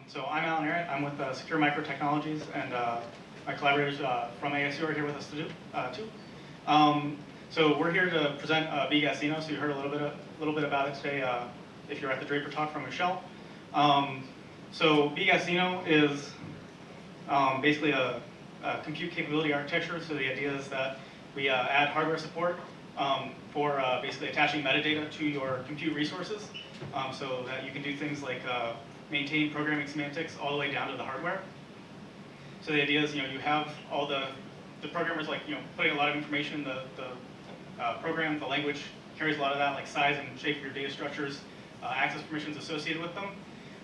So I'm Ehret. I'm with Secure Micro Technologies, and my collaborators from ASU are here with us too. So we're here to present VenCaf Zeno. So you heard a little bit about it today if you're at the Draper talk from Michelle. So VenCaf Zeno is basically a compute capability architecture. So the idea is that we add hardware support for basically attaching metadata to your compute resources, so that you can do things like maintain programming semantics all the way down to the hardware. So the idea is, you have all the programmers putting a lot of information in the program. The language carries a lot of that, like size and shape of your data structures, access permissions associated with them.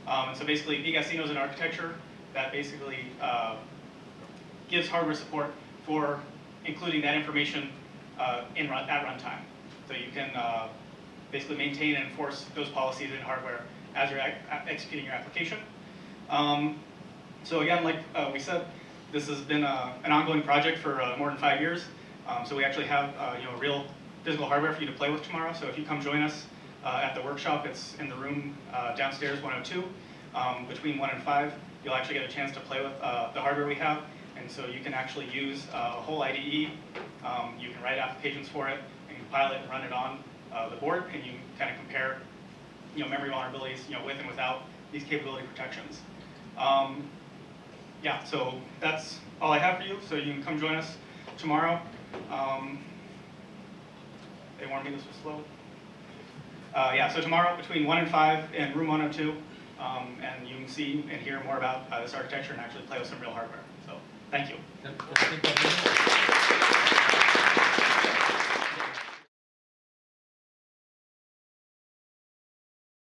And so basically, VenCaf Zeno is an architecture that basically gives hardware support for including that information at runtime. So you can basically maintain and enforce those policies in hardware as you're executing your application. So again, like we said, this has been an ongoing project for more than 5 years. So we actually have real physical hardware for you to play with tomorrow. So if you come join us at the workshop, it's in the room downstairs, 102. Between 1 and 5, you'll actually get a chance to play with the hardware we have. And so you can actually use a whole IDE. You can write applications for it and compile it and run it on the board, and you can kind of compare memory vulnerabilities with and without these capability protections. Yeah, so that's all I have for you. So you can come join us tomorrow. They warned me this was slow. Yeah, so tomorrow between 1 and 5 in room 102, and you can see and hear more about this architecture and actually play with some real hardware. So thank you.